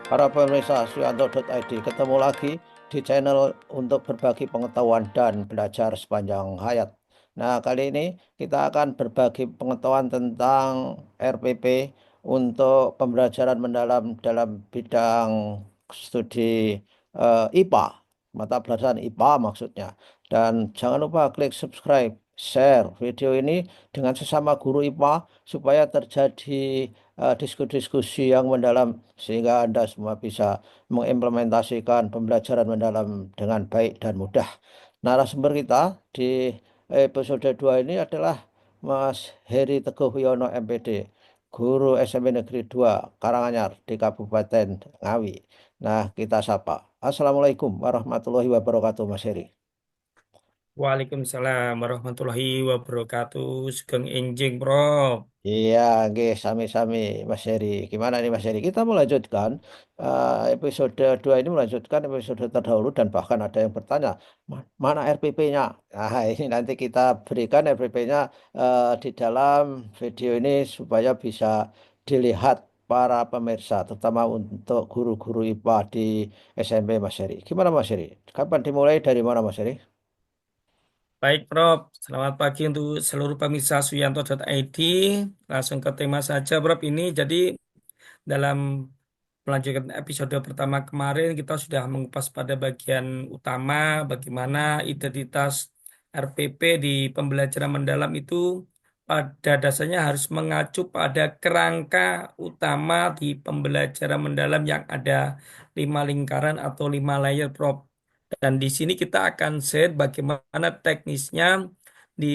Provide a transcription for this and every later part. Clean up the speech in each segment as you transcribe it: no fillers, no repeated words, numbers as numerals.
Para pemirsa Suyanto.id, ketemu lagi di channel untuk berbagi pengetahuan dan belajar sepanjang hayat. Nah, kali ini kita akan berbagi pengetahuan tentang RPP untuk pembelajaran mendalam dalam bidang studi IPA, mata pelajaran IPA maksudnya. Dan jangan lupa klik subscribe, share video ini dengan sesama guru IPA supaya terjadi diskusi-diskusi yang mendalam sehingga Anda semua bisa mengimplementasikan pembelajaran mendalam dengan baik dan mudah. Narasumber kita di episode 2 ini adalah Mas Heri Teguh Wiono MPD, guru SMP Negeri 2 Karanganyar di Kabupaten Ngawi. Nah, kita sapa. Assalamualaikum warahmatullahi wabarakatuh, Mas Heri. Waalaikumsalam warahmatullahi wabarakatuh. Sugeng Enjing, Prof. Iya, nggih, sami-sami Mas Heri. Gimana nih Mas Heri? Kita melanjutkan episode 2 ini melanjutkan episode terdahulu dan bahkan ada yang bertanya, Mana RPP-nya?" Nah, ini nanti kita berikan RPP-nya di dalam video ini supaya bisa dilihat para pemirsa, terutama untuk guru-guru IPA di SMP Mas Heri. Gimana Mas Heri? Kapan dimulai dari mana Mas Heri? Baik, Prof. Selamat pagi untuk seluruh pemirsa Suyanto.id. Langsung ke tema saja, Prof. Ini jadi dalam melanjutkan episode pertama kemarin kita sudah mengupas pada bagian utama bagaimana identitas RPP di pembelajaran mendalam itu pada dasarnya harus mengacu pada kerangka utama di pembelajaran mendalam yang ada 5 lingkaran atau 5 layer, Prof. Dan di sini kita akan share bagaimana teknisnya di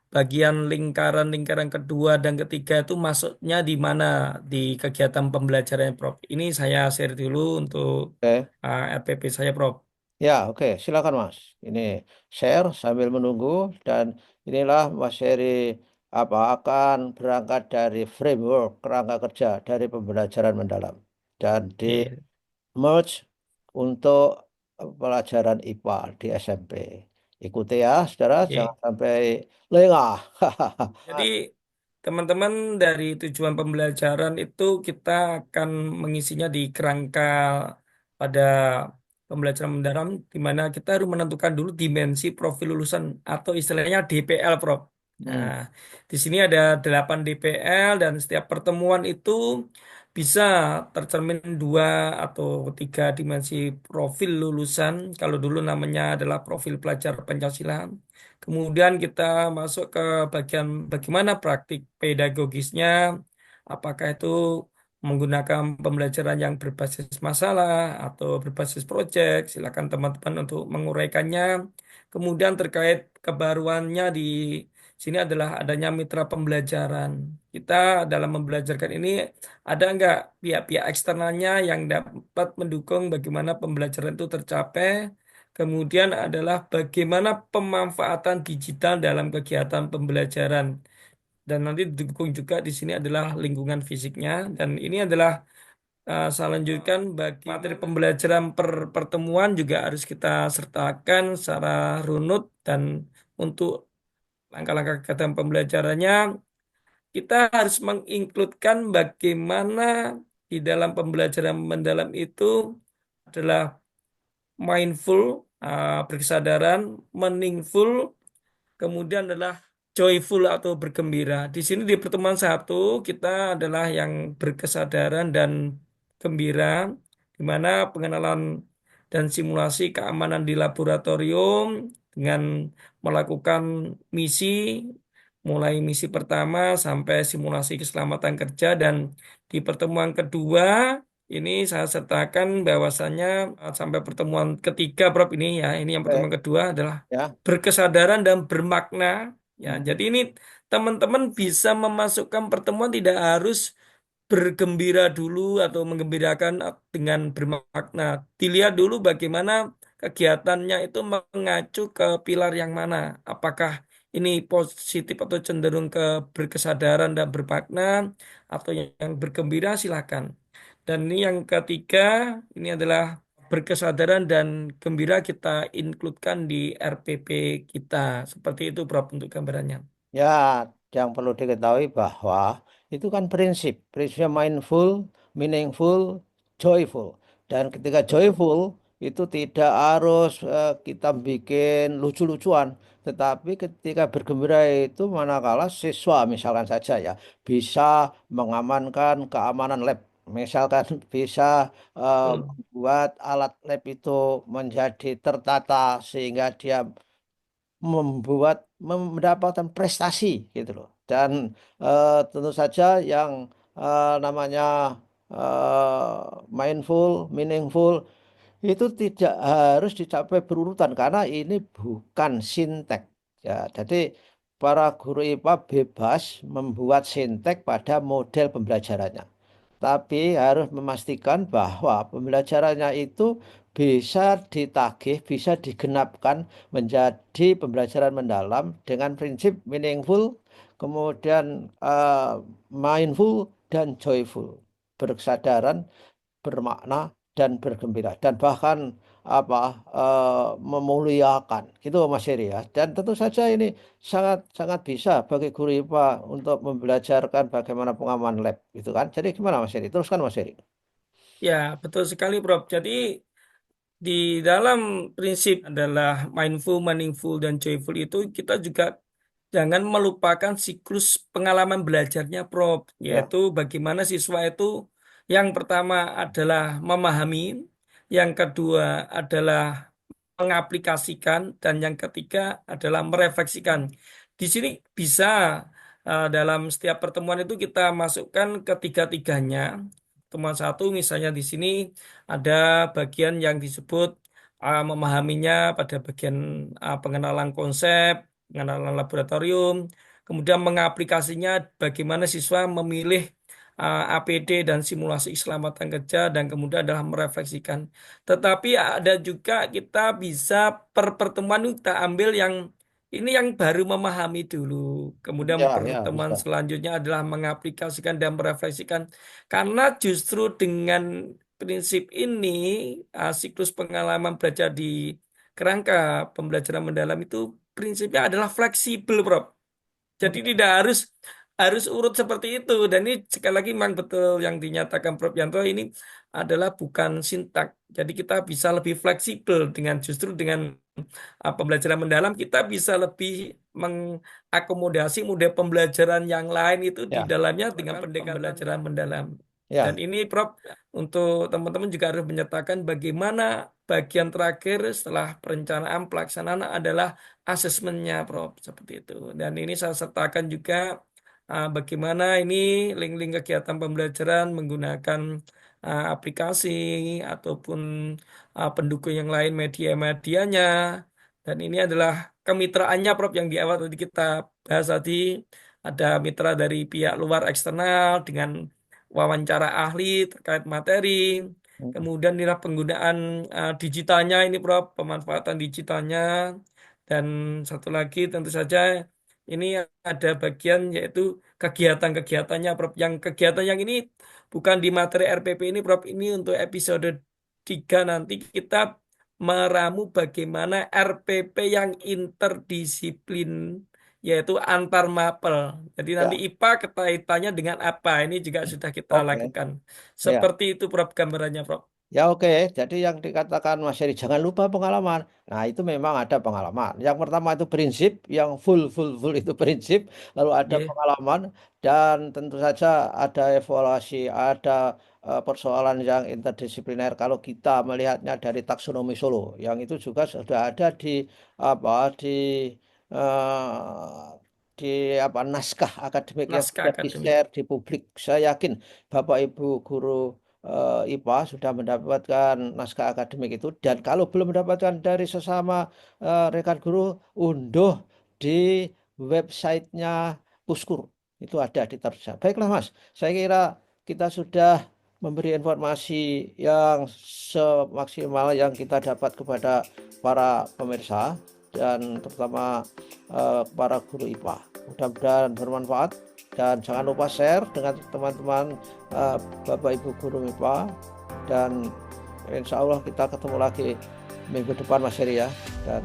bagian lingkaran-lingkaran kedua dan ketiga itu masuknya di mana di kegiatan pembelajaran, Prof. Ini saya share dulu untuk Oke. RPP saya, Prof. Ya, oke, silakan Mas. Ini share sambil menunggu dan inilah Mas Heri akan berangkat dari framework kerangka kerja dari pembelajaran mendalam dan di Oke. merge untuk pelajaran IPA di SMP. Ikuti ya, saudara, jangan Oke. sampai lengah. Jadi teman-teman dari tujuan pembelajaran itu kita akan mengisinya di kerangka pada pembelajaran mendalam di mana kita harus menentukan dulu dimensi profil lulusan atau istilahnya DPL, Prof. Nah, Hmm, di sini ada 8 DPL dan setiap pertemuan itu bisa tercermin 2 atau 3 dimensi profil lulusan. Kalau dulu namanya adalah profil pelajar Pancasila. Kemudian kita masuk ke bagian bagaimana praktik pedagogisnya, apakah itu menggunakan pembelajaran yang berbasis masalah atau berbasis proyek. Silakan teman-teman untuk menguraikannya. Kemudian terkait kebaruannya di sini adalah adanya mitra pembelajaran. Kita dalam membelajarkan ini ada nggak pihak-pihak eksternalnya yang dapat mendukung bagaimana pembelajaran itu tercapai. Kemudian adalah bagaimana pemanfaatan digital dalam kegiatan pembelajaran. Dan nanti didukung juga di sini adalah lingkungan fisiknya. Dan ini adalah saya lanjutkan bagi materi pembelajaran per pertemuan juga harus kita sertakan secara runut dan untuk langkah-langkah kegiatan pembelajarannya kita harus menginkludkan bagaimana di dalam pembelajaran mendalam itu adalah mindful, berkesadaran, meaningful, kemudian adalah joyful atau bergembira. Di sini di pertemuan satu kita adalah yang berkesadaran dan gembira, di mana pengenalan dan simulasi keamanan di laboratorium dengan melakukan misi, mulai misi pertama sampai simulasi keselamatan kerja dan di pertemuan kedua ini saya sertakan bahwasannya sampai pertemuan ketiga, Prof, ini ya, ini yang pertemuan oke, kedua adalah ya. berkesadaran dan bermakna. Ya, Hmm. jadi ini teman-teman bisa memasukkan pertemuan tidak harus bergembira dulu atau menggembirakan dengan bermakna. Dilihat dulu bagaimana kegiatannya itu mengacu ke pilar yang mana. Apakah ini positif atau cenderung ke berkesadaran dan bermakna atau yang bergembira silakan. Dan ini yang ketiga, ini adalah berkesadaran dan gembira kita include-kan di RPP kita. Seperti itu, Prof, untuk gambarannya. Ya, yang perlu diketahui bahwa itu kan prinsipnya mindful, meaningful, joyful. Dan ketika joyful itu tidak harus kita bikin lucu-lucuan, tetapi ketika bergembira itu manakala siswa misalkan saja ya bisa mengamankan keamanan lab. Misalkan bisa Betul. membuat alat lab itu menjadi tertata sehingga dia mendapatkan prestasi gitu loh. Dan tentu saja yang namanya mindful, meaningful itu tidak harus dicapai berurutan karena ini bukan sintek. Ya, jadi para guru IPA bebas membuat sintek pada model pembelajarannya. Tapi harus memastikan bahwa pembelajarannya itu bisa ditagih, bisa digenapkan menjadi pembelajaran mendalam dengan prinsip meaningful, kemudian mindful dan joyful, berkesadaran, bermakna dan bergembira dan bahkan memuliakan gitu Mas Heri ya. Dan tentu saja ini sangat sangat bisa bagi guru IPA untuk membelajarkan bagaimana pengaman lab gitu kan. Jadi gimana Mas Heri? Teruskan Mas Heri. Ya, betul sekali, Prof. Jadi di dalam prinsip adalah mindful, meaningful, dan joyful itu kita juga jangan melupakan siklus pengalaman belajarnya, Prof. Ya, Yaitu bagaimana siswa itu yang pertama adalah memahami, yang kedua adalah mengaplikasikan, dan yang ketiga adalah merefleksikan. Di sini bisa dalam setiap pertemuan itu kita masukkan ketiga-tiganya. Pertemuan satu misalnya di sini ada bagian yang disebut memahaminya pada bagian pengenalan konsep, pengenalan laboratorium, kemudian mengaplikasinya bagaimana siswa memilih APD dan simulasi keselamatan kerja, dan kemudian adalah merefleksikan. Tetapi ada juga kita bisa per pertemuan itu kita ambil yang ini yang baru memahami dulu. Kemudian ya, ya pertemuan bisa. selanjutnya adalah mengaplikasikan dan merefleksikan. Karena justru dengan prinsip ini, siklus pengalaman belajar di kerangka pembelajaran mendalam itu prinsipnya adalah fleksibel, Prof. Jadi tidak harus harus urut seperti itu. Dan ini sekali lagi memang betul yang dinyatakan Prof. Yanto, ini adalah bukan sintak. Jadi kita bisa lebih fleksibel dengan justru dengan pembelajaran mendalam kita bisa lebih mengakomodasi model pembelajaran yang lain itu di Ya, dalamnya dengan pendekatan pembelajaran mendalam. Dan ya, ini Prof, untuk teman-teman juga harus menyatakan bagaimana bagian terakhir setelah perencanaan pelaksanaan adalah asesmennya, Prof, seperti itu. Dan ini saya sertakan juga bagaimana ini link-link kegiatan pembelajaran menggunakan aplikasi ataupun pendukung yang lain media-medianya. Dan ini adalah kemitraannya, Prof, yang di awal tadi kita bahas tadi. Ada mitra dari pihak luar eksternal dengan wawancara ahli terkait materi. Kemudian inilah penggunaan digitalnya ini, Prof, pemanfaatan digitalnya. Dan satu lagi tentu saja ini ada bagian yaitu kegiatan-kegiatannya, Prof. Yang kegiatan yang ini bukan di materi RPP ini, Prof. Ini untuk episode 3 nanti kita meramu bagaimana RPP yang interdisiplin, yaitu antar mapel. Jadi nanti ya. IPA kaitannya dengan apa? Ini juga sudah kita Oke. lakukan. Ya. Seperti itu, Prof, gambarannya, Prof. Ya oke, jadi yang dikatakan Mas Heri jangan lupa pengalaman. Nah itu memang ada pengalaman. Yang pertama itu prinsip, yang full itu prinsip. Lalu ada Iya. pengalaman dan tentu saja ada evaluasi, ada persoalan yang interdisipliner. Kalau kita melihatnya dari taksonomi Solo, yang itu juga sudah ada di apa di apa naskah akademik yang Naskah sudah akademik. di-share di publik. Saya yakin Bapak Ibu guru IPA sudah mendapatkan naskah akademik itu dan kalau belum mendapatkan dari sesama rekan guru unduh di websitenya Puskur itu ada di Terja. Baiklah Mas, saya kira kita sudah memberi informasi yang semaksimal yang kita dapat kepada para pemirsa dan terutama para guru IPA. Mudah-mudahan bermanfaat dan jangan lupa share dengan teman-teman Bapak Ibu guru MIPA dan insya Allah kita ketemu lagi minggu depan Mas Heri ya. Dan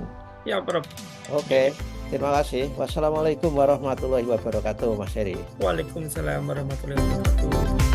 Ya, Prof. oke, terima kasih. Wassalamualaikum warahmatullahi wabarakatuh Mas Heri. Waalaikumsalam warahmatullahi wabarakatuh.